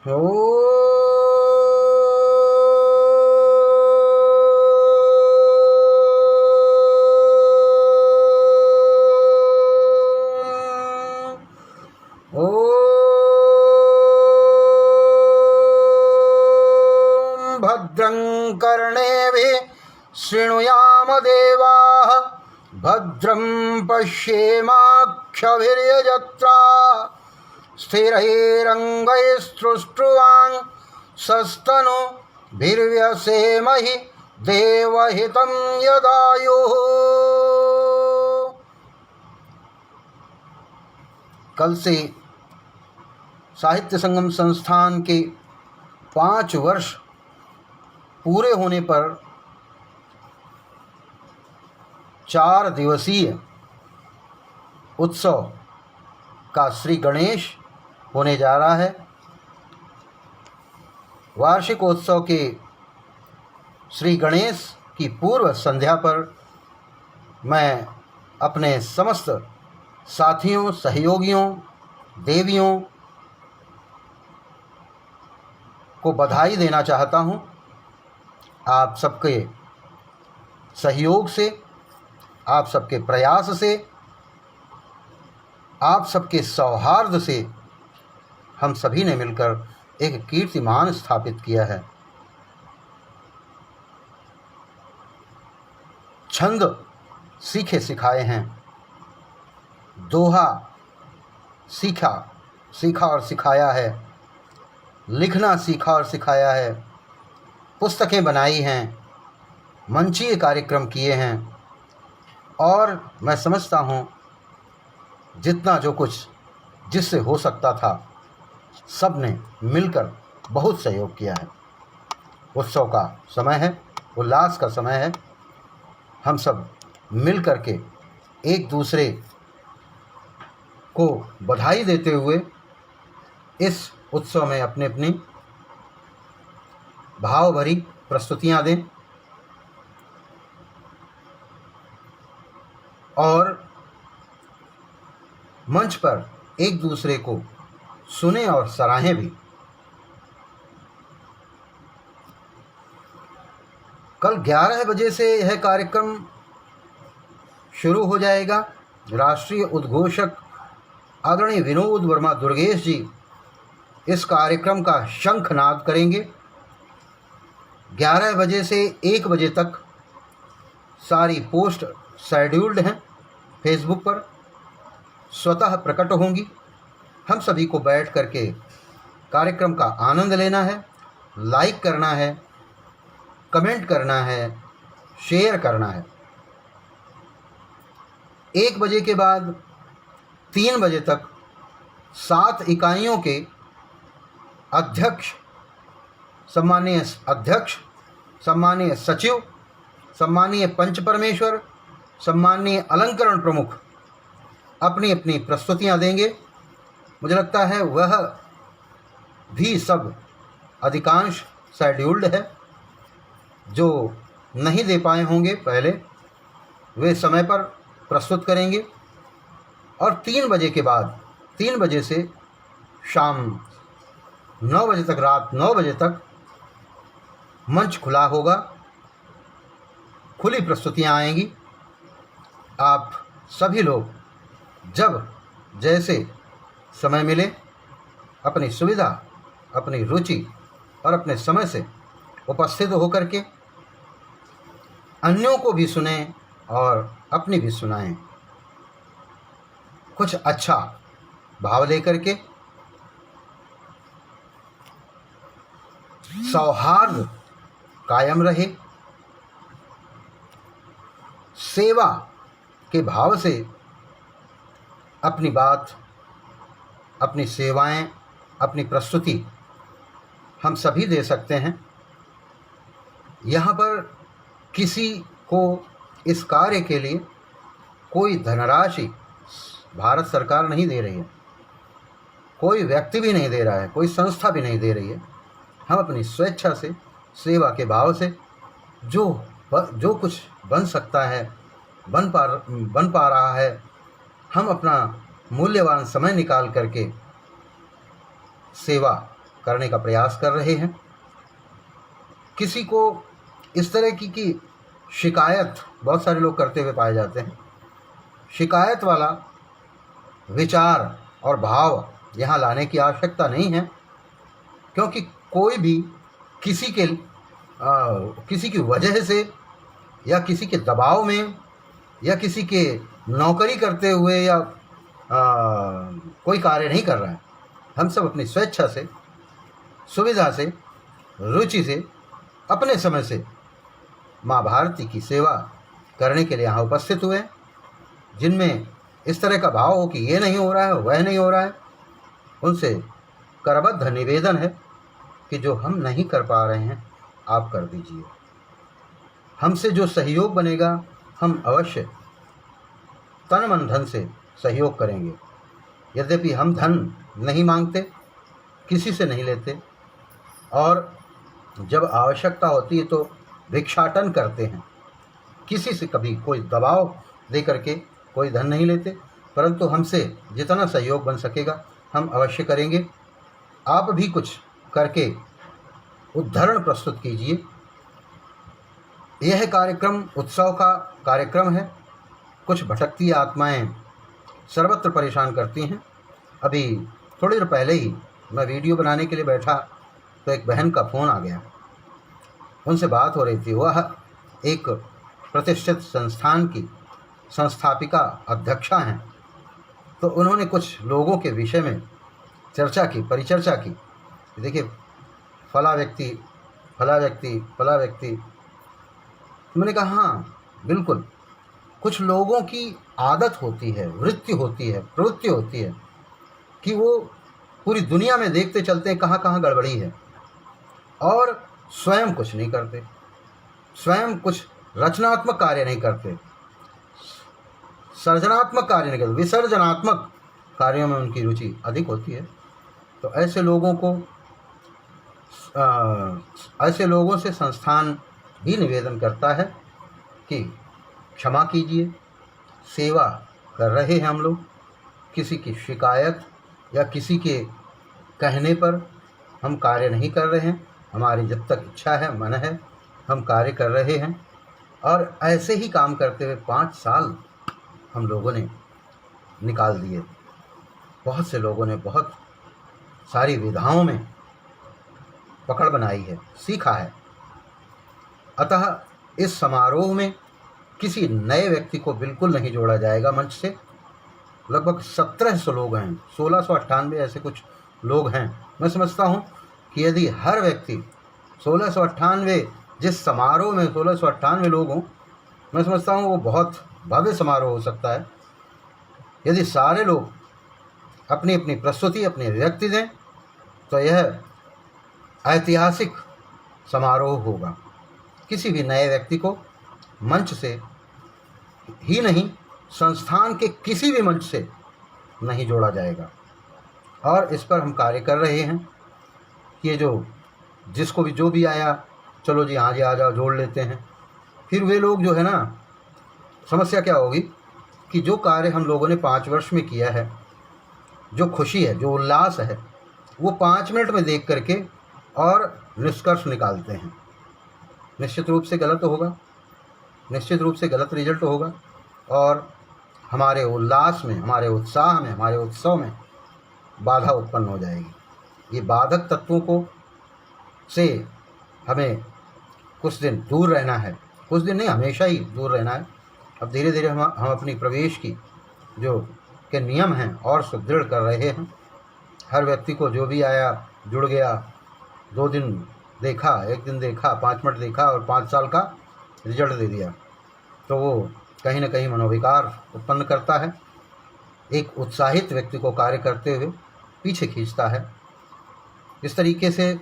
ॐ भद्रं कर्णेभिः शृणुयाम देवाः भद्रं पश्येमाक्षभिर्यजत्राः स्थिरैरङ्गैस्तुष्ट्वान् सस्तनुभिर्व्यसेमहि देवहितं यदायुः। कल से साहित्य संगम संस्थान के 5 वर्ष पूरे होने पर 4 दिवसीय उत्सव का श्री गणेश होने जा रहा है। वार्षिक उत्सव के श्री गणेश की पूर्व संध्या पर मैं अपने समस्त साथियों, सहयोगियों, देवियों को बधाई देना चाहता हूँ। आप सबके सहयोग से, आप सबके प्रयास से, आप सबके सौहार्द से हम सभी ने मिलकर एक कीर्तिमान स्थापित किया है। छंद सीखे सिखाए हैं, दोहा सीखा और सिखाया है, लिखना सीखा और सिखाया है, पुस्तकें बनाई हैं, मंचीय कार्यक्रम किए हैं और मैं समझता हूँ जितना जो कुछ जिससे हो सकता था सब ने मिलकर बहुत सहयोग किया है। उत्सव का समय है, उल्लास का समय है। हम सब मिल कर के एक दूसरे को बधाई देते हुए इस उत्सव में अपनी अपनी भाव भरी प्रस्तुतियाँ दें और मंच पर एक दूसरे को सुने और सराहें भी। कल 11 बजे से यह कार्यक्रम शुरू हो जाएगा। राष्ट्रीय उद्घोषक आदरणीय विनोद वर्मा दुर्गेश जी इस कार्यक्रम का शंखनाद करेंगे। 11 बजे से 1 बजे तक सारी पोस्ट शेड्यूल्ड हैं, फेसबुक पर स्वतः प्रकट होंगी। हम सभी को बैठ करके कार्यक्रम का आनंद लेना है, लाइक करना है, कमेंट करना है, शेयर करना है। 1 बजे के बाद 3 बजे तक 7 इकाइयों के अध्यक्ष, सम्मानीय अध्यक्ष, सम्मानीय सचिव, सम्मानीय पंच परमेश्वर, सम्मानीय अलंकरण प्रमुख अपनी अपनी प्रस्तुतियाँ देंगे। मुझे लगता है वह भी सब अधिकांश शेड्यूल्ड है। जो नहीं दे पाए होंगे पहले वे समय पर प्रस्तुत करेंगे। और 3 बजे के बाद 3 बजे से शाम 9 बजे तक, रात 9 बजे तक मंच खुला होगा, खुली प्रस्तुतियाँ आएंगी। आप सभी लोग जब जैसे समय मिले अपनी सुविधा, अपनी रुचि और अपने समय से उपस्थित होकर के अन्यों को भी सुने और अपनी भी सुनाएं। कुछ अच्छा भाव लेकर के सौहार्द कायम रहे, सेवा के भाव से अपनी बात, अपनी सेवाएं, अपनी प्रस्तुति हम सभी दे सकते हैं। यहाँ पर किसी को इस कार्य के लिए कोई धनराशि भारत सरकार नहीं दे रही है, कोई व्यक्ति भी नहीं दे रहा है, कोई संस्था भी नहीं दे रही है। हम अपनी स्वेच्छा से, सेवा के भाव से जो कुछ बन सकता है, बन पा रहा है, हम अपना मूल्यवान समय निकाल करके सेवा करने का प्रयास कर रहे हैं। किसी को इस तरह की शिकायत बहुत सारे लोग करते हुए पाए जाते हैं। शिकायत वाला विचार और भाव यहाँ लाने की आवश्यकता नहीं है, क्योंकि कोई भी किसी की वजह से या किसी के दबाव में या किसी के नौकरी करते हुए या कोई कार्य नहीं कर रहा है। हम सब अपनी स्वेच्छा से, सुविधा से, रुचि से, अपने समय से माँ भारती की सेवा करने के लिए यहाँ उपस्थित हुए, जिनमें इस तरह का भाव हो कि ये नहीं हो रहा है, वह नहीं हो रहा है। उनसे करबद्ध निवेदन है कि जो हम नहीं कर पा रहे हैं आप कर दीजिए। हमसे जो सहयोग बनेगा हम अवश्य तन मन धन से सहयोग करेंगे। यद्यपि हम धन नहीं मांगते, किसी से नहीं लेते, और जब आवश्यकता होती है तो भिक्षाटन करते हैं। किसी से कभी कोई दबाव दे करके कोई धन नहीं लेते, परंतु हमसे जितना सहयोग बन सकेगा हम अवश्य करेंगे। आप भी कुछ करके उद्धरण प्रस्तुत कीजिए। यह कार्यक्रम उत्सव का कार्यक्रम है। कुछ भटकती आत्माएं सर्वत्र परेशान करती हैं। अभी थोड़ी देर पहले ही मैं वीडियो बनाने के लिए बैठा तो एक बहन का फ़ोन आ गया। उनसे बात हो रही थी। वह एक प्रतिष्ठित संस्थान की संस्थापिका अध्यक्षा हैं। तो उन्होंने कुछ लोगों के विषय में चर्चा की, परिचर्चा की। देखिए, फला व्यक्ति, फला व्यक्ति, फला व्यक्ति। मैंने कहा हाँ बिल्कुल, कुछ लोगों की आदत होती है, वृत्ति होती है, प्रवृत्ति होती है कि वो पूरी दुनिया में देखते चलते हैं कहाँ कहाँ गड़बड़ी है, और स्वयं कुछ नहीं करते, स्वयं कुछ रचनात्मक कार्य नहीं करते, सर्जनात्मक कार्य नहीं करते, विसर्जनात्मक कार्यों में उनकी रुचि अधिक होती है। तो ऐसे लोगों से संस्थान भी निवेदन करता है कि क्षमा कीजिए, सेवा कर रहे हैं हम लोग, किसी की शिकायत या किसी के कहने पर हम कार्य नहीं कर रहे हैं। हमारी जब तक इच्छा है, मन है, हम कार्य कर रहे हैं। और ऐसे ही काम करते हुए 5 साल हम लोगों ने निकाल दिए। बहुत से लोगों ने बहुत सारी विधाओं में पकड़ बनाई है, सीखा है। अतः इस समारोह में किसी नए व्यक्ति को बिल्कुल नहीं जोड़ा जाएगा मंच से। लगभग 1700 लोग हैं, 1698 ऐसे कुछ लोग हैं। मैं समझता हूँ कि यदि हर व्यक्ति 1698, जिस समारोह में 1698 लोग हों, मैं समझता हूँ वो बहुत भव्य समारोह हो सकता है। यदि सारे लोग अपनी अपनी प्रस्तुति, अपनी अभिव्यक्ति दें तो यह ऐतिहासिक समारोह होगा। किसी भी नए व्यक्ति को मंच से ही नहीं, संस्थान के किसी भी मंच से नहीं जोड़ा जाएगा। और इस पर हम कार्य कर रहे हैं। ये जिसको भी जो भी आया, चलो जी हाँ जी आ जाओ, जोड़ लेते हैं। फिर वे लोग जो है ना, समस्या क्या होगी कि जो कार्य हम लोगों ने 5 वर्ष में किया है, जो खुशी है, जो उल्लास है, वो 5 मिनट में देख करके और निष्कर्ष निकालते हैं। निश्चित रूप से गलत होगा, निश्चित रूप से गलत रिजल्ट होगा, और हमारे उल्लास में, हमारे उत्साह में, हमारे उत्सव में बाधा उत्पन्न हो जाएगी। ये बाधक तत्वों से हमें कुछ दिन दूर रहना है। कुछ दिन नहीं, हमेशा ही दूर रहना है। अब धीरे धीरे हम अपनी प्रवेश की के नियम हैं और सुदृढ़ कर रहे हैं। हर व्यक्ति को जो भी आया, जुड़ गया, 2 दिन देखा, 1 दिन देखा, 5 मिनट देखा और 5 साल का रिजल्ट दे दिया, तो वो कहीं न कहीं मनोविकार उत्पन्न करता है। एक उत्साहित व्यक्ति को कार्य करते हुए पीछे खींचता है। इस तरीके से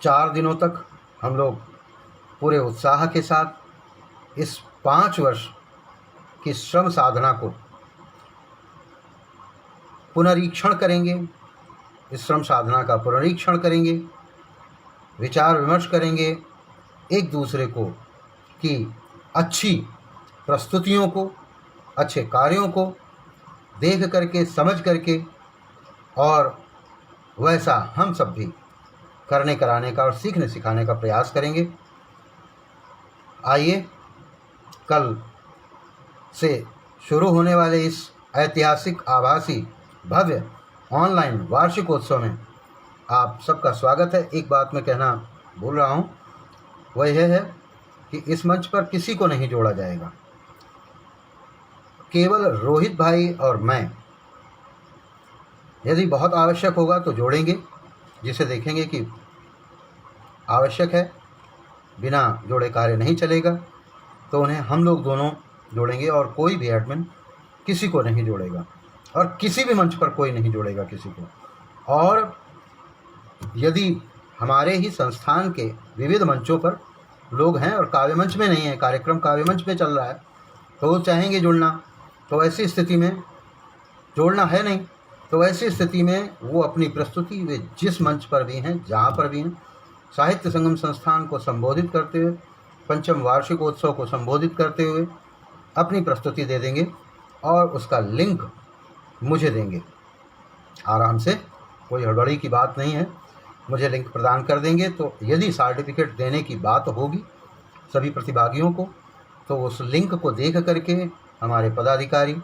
4 दिनों तक हम लोग पूरे उत्साह के साथ इस 5 वर्ष की श्रम साधना को पुनरीक्षण करेंगे। इस श्रम साधना का पुनरीक्षण करेंगे, विचार विमर्श करेंगे एक दूसरे को कि अच्छी प्रस्तुतियों को, अच्छे कार्यों को देख करके, समझ करके और वैसा हम सब भी करने कराने का और सीखने सिखाने का प्रयास करेंगे। आइए कल से शुरू होने वाले इस ऐतिहासिक आभासी भव्य ऑनलाइन वार्षिकोत्सव में आप सबका स्वागत है। एक बात मैं कहना भूल रहा हूँ, वह यह है कि इस मंच पर किसी को नहीं जोड़ा जाएगा, केवल रोहित भाई और मैं यदि बहुत आवश्यक होगा तो जोड़ेंगे, जिसे देखेंगे कि आवश्यक है, बिना जोड़े कार्य नहीं चलेगा, तो उन्हें हम लोग दोनों जोड़ेंगे और कोई भी एडमिन किसी को नहीं जोड़ेगा और किसी भी मंच पर कोई नहीं जोड़ेगा किसी को। और यदि हमारे ही संस्थान के विविध मंचों पर लोग हैं और काव्य मंच में नहीं है, कार्यक्रम काव्य मंच पे चल रहा है, तो वो चाहेंगे जुड़ना, तो ऐसी स्थिति में जोड़ना है नहीं, तो ऐसी स्थिति में वो अपनी प्रस्तुति वे जिस मंच पर भी हैं, जहाँ पर भी हैं, साहित्य संगम संस्थान को संबोधित करते हुए, पंचम वार्षिकोत्सव को संबोधित करते हुए अपनी प्रस्तुति दे देंगे और उसका लिंक मुझे देंगे। आराम से, कोई हड़बड़ी की बात नहीं है, मुझे लिंक प्रदान कर देंगे। तो यदि सर्टिफिकेट देने की बात होगी सभी प्रतिभागियों को, तो उस लिंक को देख करके हमारे पदाधिकारी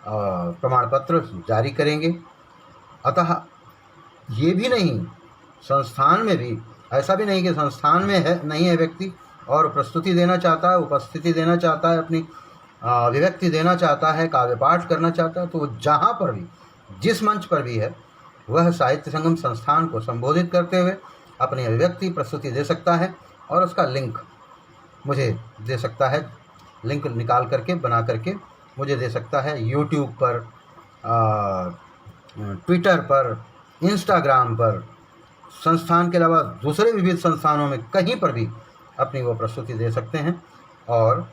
प्रमाण पत्र जारी करेंगे। अतः ये भी नहीं, संस्थान में भी ऐसा भी नहीं कि संस्थान में है नहीं है व्यक्ति और प्रस्तुति देना चाहता है, उपस्थिति देना चाहता है, अपनी अभिव्यक्ति देना चाहता है, काव्य पाठ करना चाहता है, तो वो जहाँ पर भी जिस मंच पर भी है वह साहित्य संगम संस्थान को संबोधित करते हुए अपनी अभिव्यक्ति प्रस्तुति दे सकता है और उसका लिंक मुझे दे सकता है, लिंक निकाल करके बना करके मुझे दे सकता है। यूट्यूब पर, ट्विटर पर, इंस्टाग्राम पर, संस्थान के अलावा दूसरे विविध संस्थानों में कहीं पर भी अपनी वो प्रस्तुति दे सकते हैं और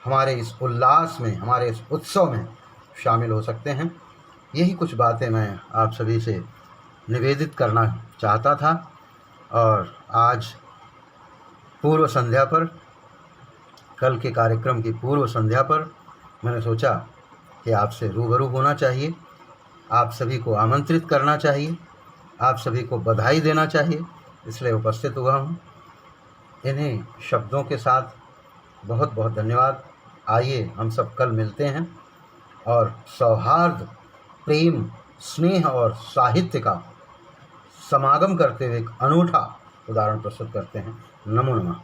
हमारे इस उल्लास में, हमारे इस उत्सव में शामिल हो सकते हैं। यही कुछ बातें मैं आप सभी से निवेदित करना चाहता था और आज पूर्व संध्या पर, कल के कार्यक्रम की पूर्व संध्या पर मैंने सोचा कि आपसे रूबरू होना चाहिए, आप सभी को आमंत्रित करना चाहिए, आप सभी को बधाई देना चाहिए, इसलिए उपस्थित हुआ हूँ। इन्हीं शब्दों के साथ बहुत बहुत धन्यवाद। आइए हम सब कल मिलते हैं और सौहार्द, प्रेम, स्नेह और साहित्य का समागम करते हुए एक अनूठा उदाहरण प्रस्तुत करते हैं। नमो नमः।